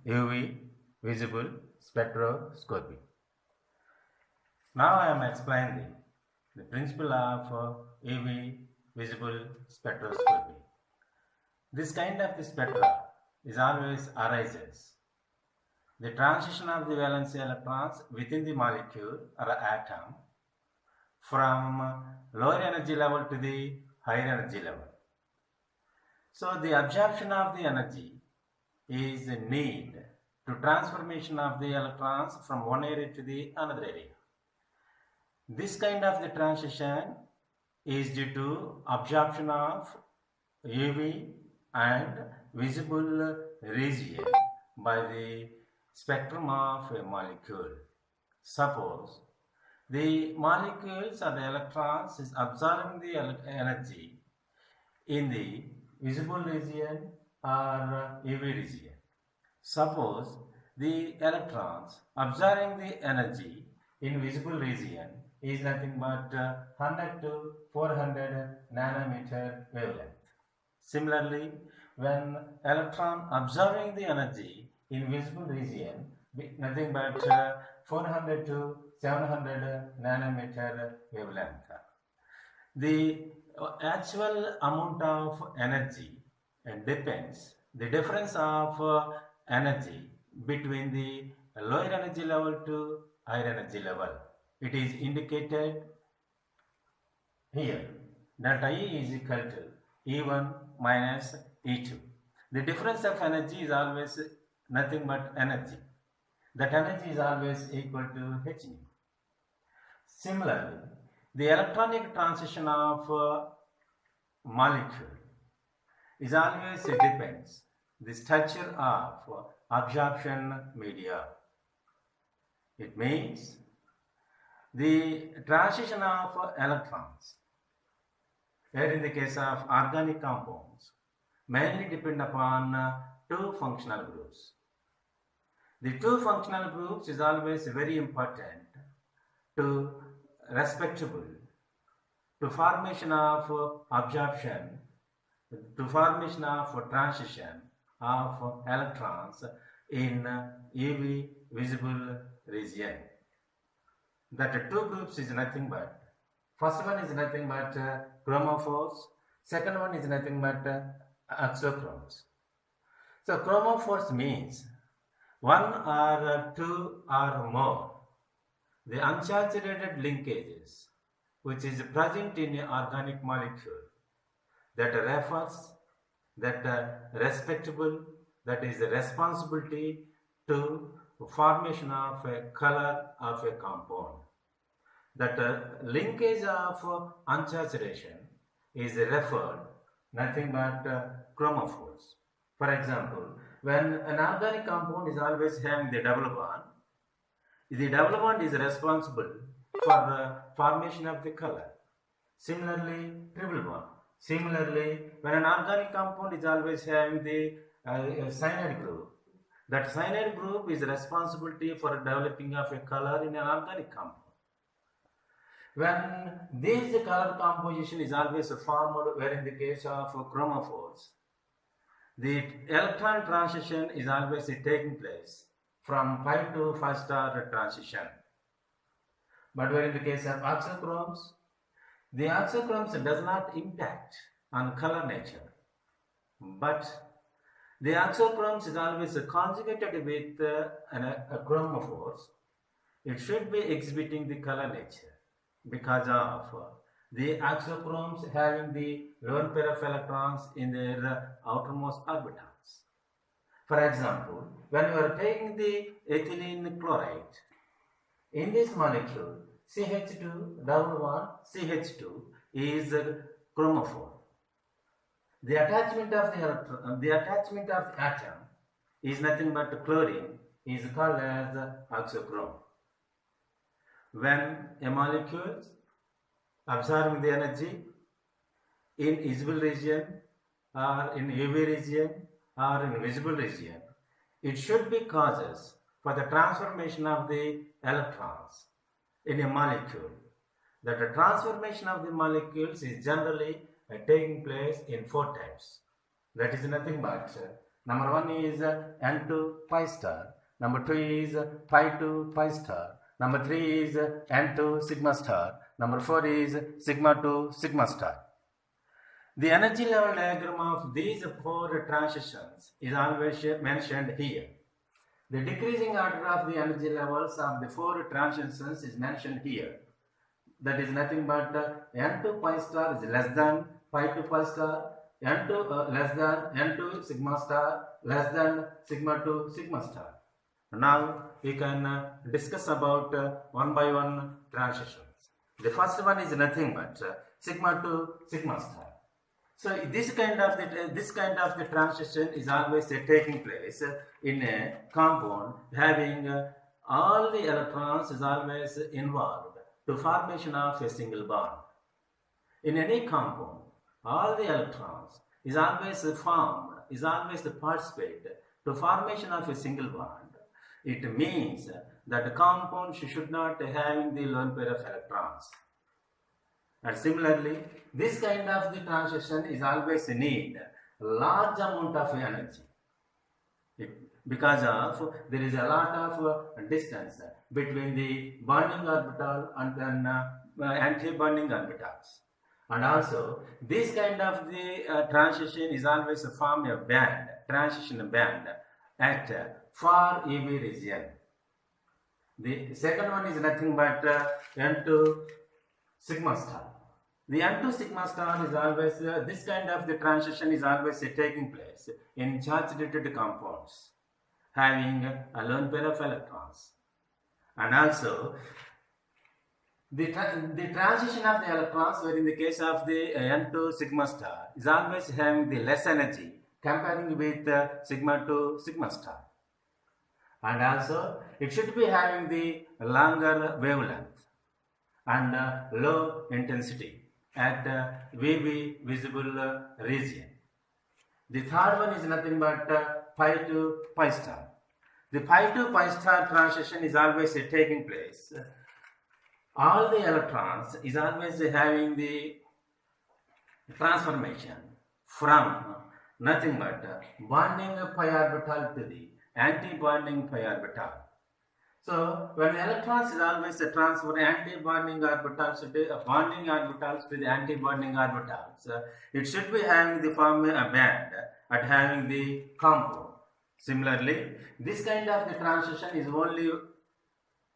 UV visible spectroscopy. Now I am explaining the principle of UV visible spectroscopy. This kind of the spectra is always arises. The transition of the valence electrons within the molecule or atom from lower energy level to the higher energy level. So the absorption of the energy is the need to transformation of the electrons from one area to the another area. This kind of the transition is due to absorption of UV and visible region by the spectrum of a molecule. Suppose the molecules or the electrons is absorbing the energy in the visible region or UV region. Suppose the electrons absorbing the energy in visible region is nothing but 100 to 400 nanometer wavelength. Similarly, when electron absorbing the energy in visible region, nothing but 400 to 700 nanometer wavelength. The actual amount of energy depends the difference of energy between the lower energy level to higher energy level. It is indicated here. Delta E is equal to E1 minus E2. The difference of energy is always nothing but energy. That energy is always equal to h nu. Similarly, the electronic transition of molecule is always depends the structure of absorption media. It means the transition of electrons, here in the case of organic compounds, mainly depend upon two functional groups. The two functional groups is always very important to respectable to formation of absorption, to formation of transition of electrons in UV visible region. That two groups is nothing but, first one is nothing but chromophores, second one is nothing but exochromes. So chromophores means one or two or more the unsaturated linkages which is present in an organic molecule that refers, that respectable, that is the responsibility to formation of a color of a compound. That linkage of unsaturation is referred nothing but chromophores. For example, when an organic compound is always having the double bond, the double bond is responsible for the formation of the color. Similarly, triple bond. Similarly, when an organic compound is always having the cyanide group, that cyanide group is responsibility for developing of a color in an organic compound. When this color composition is always formed, where in the case of chromophores, the electron transition is always taking place from pi to 5 star transition. But where in the case of oxochromes, the oxochromes does not impact on color nature, but the oxochromes is always conjugated with chromophores. It should be exhibiting the color nature because of the oxochromes having the lone pair of electrons in their outermost orbitals. For example, when you are taking the ethylene chloride, in this molecule, CH2 double bond CH2 is a chromophore. The attachment of the electron, the attachment of the atom is nothing but chlorine, is called as oxochrome. When a molecule absorbing the energy in visible region or in UV region or in visible region, it should be causes for the transformation of the electrons in a molecule. That the transformation of the molecules is generally taking place in four types. That is nothing but Number 1 is N2 pi star. Number 2 is pi 2 pi star. Number 3 is N2 sigma star. Number 4 is sigma 2 sigma star. The energy level diagram of these 4 transitions is always mentioned here. The decreasing order of the energy levels of the 4 transitions is mentioned here. That is nothing but N2 pi star is less than pi 2 pi star, N2 less than N2 sigma star, less than sigma 2 sigma star. Now we can discuss about one by one transitions. The first one is nothing but sigma 2 sigma star. So this kind of the transition is always taking place in a compound having all the electrons is always involved to formation of a single bond. In any compound, all the electrons is always formed, is always participate to formation of a single bond. It means that the compound should not having the lone pair of electrons. And similarly, this kind of the transition is always need large amount of energy because of there is a lot of distance between the bonding orbital and then anti-bonding orbitals. And also, this kind of the transition is always form a band, transition band at far EV region. The second one is nothing but N2 sigma star. The N2 sigma star is always, this kind of the transition is always taking place in charge-related compounds having a lone pair of electrons. And also, the transition of the electrons, where in the case of the N2 sigma star, is always having the less energy comparing with sigma 2 sigma star. And also, it should be having the longer wavelength and low intensity at VV visible region. The third one is nothing but pi to pi star. The pi to pi star transition is always taking place. All the electrons is always having the transformation from nothing but bonding pi orbital to the anti-bonding pi orbital. So when electrons is always transfer anti-bonding orbitals to bonding orbitals to the anti-bonding orbitals, it should be having the form a band at having the compound. Similarly, this kind of the transition is only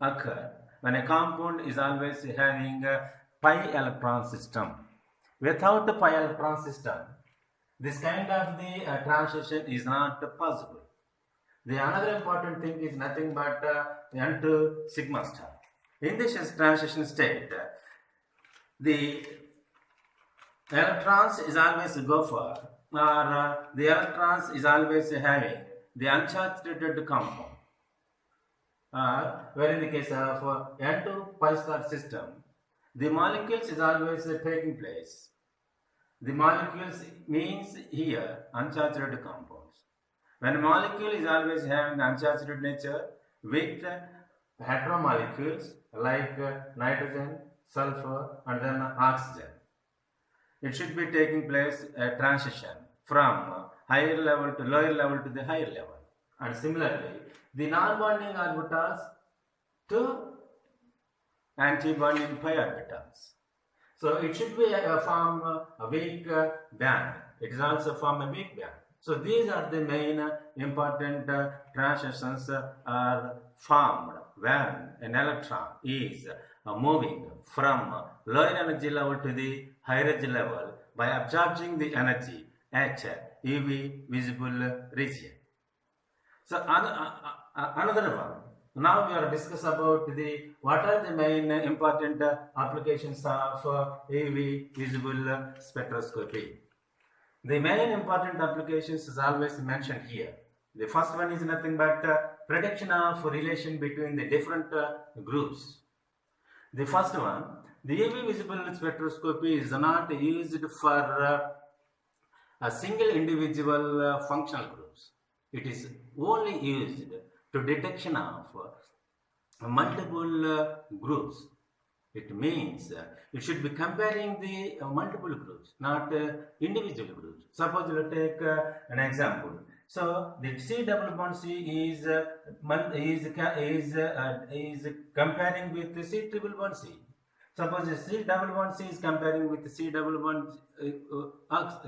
occur when a compound is always having a pi electron system. Without the pi electron system, this kind of the transition is not possible. The another important thing is nothing but N2 sigma star. In this transition state, the electrons is always go for, or the electrons is always having the uncharged compound. Where in the case of N2 pi star system, the molecules is always taking place. The molecules means here uncharged compounds. When a molecule is always having uncharged nature with heteromolecules like nitrogen, sulfur and then oxygen, it should be taking place a transition from higher level to lower level to the higher level. And similarly, the non-bonding orbitals to anti-bonding pi orbitals. So it should be form a weak band. It is also form a weak band. So these are the main important transitions are formed when an electron is moving from lower energy level to the higher energy level by absorbing the energy at EV visible region. So another one. Now we are discuss about the what are the main important applications of EV visible spectroscopy. The main important applications is always mentioned here. The first one is nothing but prediction of relation between the different groups. The first one, the EV visible spectroscopy is not used for a single individual functional groups. It is only used to detection of multiple groups. It means it should be comparing the multiple groups, not individual groups. Suppose you take an example. So the C double bond C is comparing with the C triple bond C. Suppose the C double bond C is comparing with the C double bond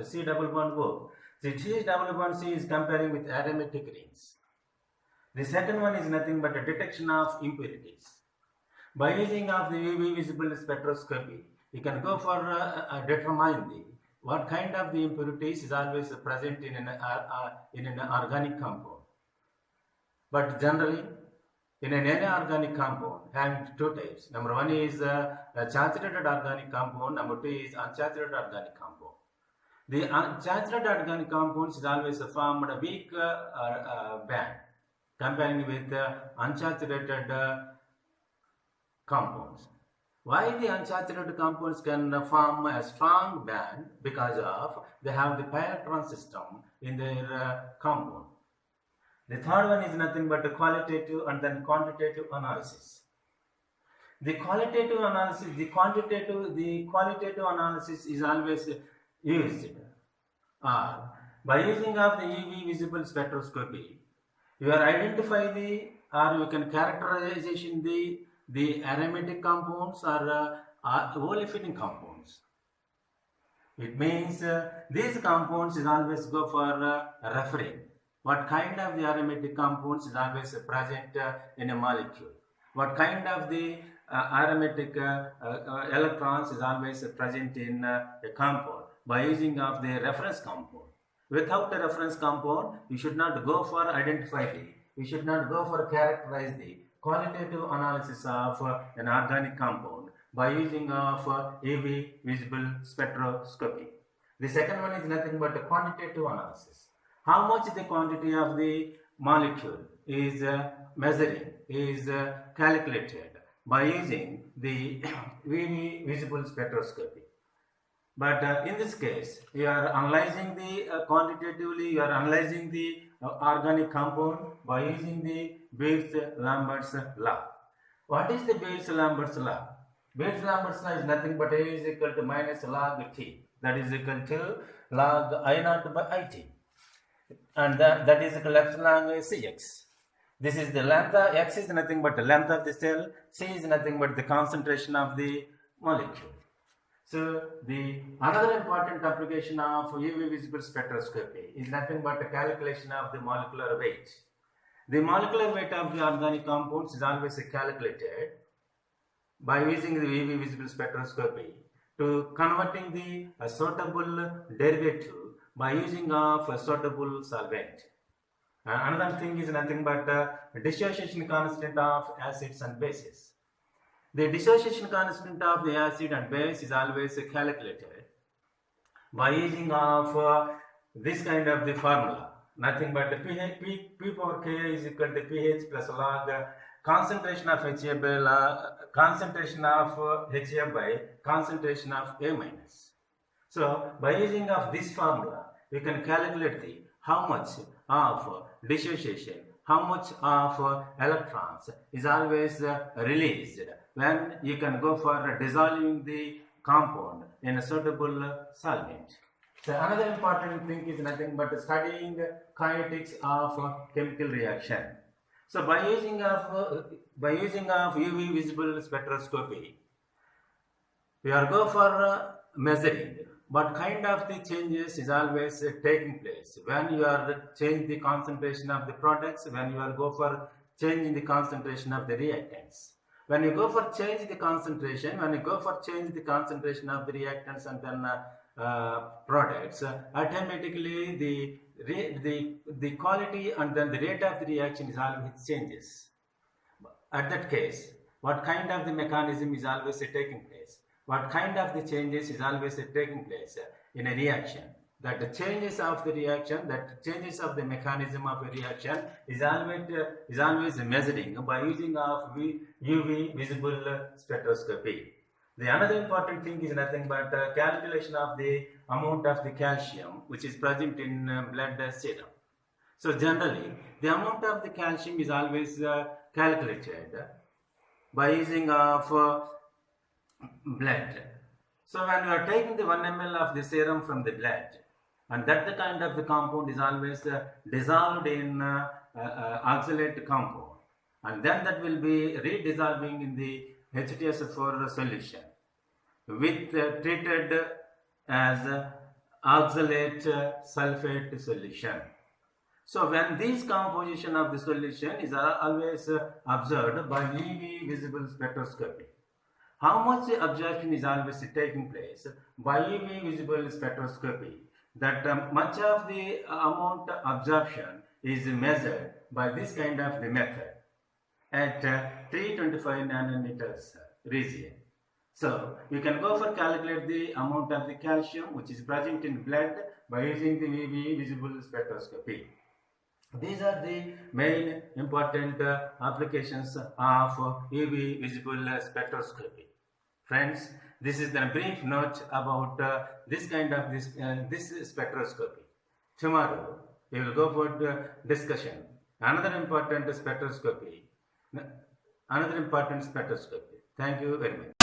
C double bond O. The C double bond C is comparing with aromatic rings. The second one is nothing but a detection of impurities. By using of the UV visible spectroscopy, you can go for determine what kind of the impurities is always present in an organic compound. But generally, in any organic compound, having two types. Number one is a saturated organic compound. Number two is unsaturated organic compound. The unsaturated organic compounds is always formed a weak band comparing with unsaturated compounds. Why the unsaturated compounds can form a strong band? Because of they have the pi electron system in their compound. The third one is nothing but a qualitative and then quantitative analysis. The qualitative analysis, the qualitative analysis is always used. By using of the UV visible spectroscopy, you are identify you can characterization the aromatic compounds or olefinic compounds. It means these compounds is always go for referring. What kind of the aromatic compounds is always present in a molecule? What kind of the aromatic electrons is always present in a compound? By using of the reference compound. Without the reference compound, you should not go for identify you should not go for characterize the qualitative analysis of an organic compound by using of UV visible spectroscopy. The second one is nothing but a quantitative analysis. How much the quantity of the molecule is measuring, is calculated by using the UV visible spectroscopy. But in this case, you are analyzing the quantitatively, you are analyzing the organic compound by using the Beers-Lambert's law. What is the Beers-Lambert's law? Beers-Lambert's law is nothing but A is equal to minus log T. That is equal to log I naught by IT. And that is equal to epsilon Cx. This is the length of X is nothing but the length of the cell. C is nothing but the concentration of the molecule. So the another important application of UV visible spectroscopy is nothing but the calculation of the molecular weight. The molecular weight of the organic compounds is always calculated by using the UV visible spectroscopy to converting the suitable derivative by using of a suitable solvent. Another thing is nothing but the dissociation constant of acids and bases. The dissociation constant of the acid and base is always calculated by using of this kind of the formula. Nothing but the P power K is equal to pH plus log concentration of HA by concentration of HA by concentration of A minus. So by using of this formula, we can calculate how much of dissociation, how much of electrons is always released when you can go for dissolving the compound in a suitable solvent. So another important thing is nothing but studying kinetics of chemical reaction. So by using of UV visible spectroscopy, we are go for measuring what kind of the changes is always taking place when you are change the concentration of the products, when you are go for changing the concentration of the reactants. When you go for change the concentration, when you go for change the concentration of the reactants and then products, automatically the quality and then the rate of the reaction is always changes. At that case, what kind of the mechanism is always taking place? What kind of the changes is always taking place in a reaction? That the changes of the reaction, that changes of the mechanism of a reaction is always measuring by using of UV visible spectroscopy. The another important thing is nothing but calculation of the amount of the calcium which is present in blood serum. So generally, the amount of the calcium is always calculated by using of blood. So when you are taking the 1 ml of the serum from the blood, and that the kind of the compound is always dissolved in oxalate compound, and then that will be redissolving in the HTS4 solution with treated as oxalate sulfate solution. So when this composition of the solution is always observed by UV visible spectroscopy. How much absorption is always taking place by UV visible spectroscopy, that much of the amount of absorption is measured by this kind of the method at 325 nanometers region. So you can go for calculate the amount of the calcium which is present in blood by using the UV visible spectroscopy. These are the main important applications of UV visible spectroscopy. Friends, this is the brief note about this kind of this spectroscopy. Tomorrow we will go for the discussion. Another important spectroscopy. Thank you very much.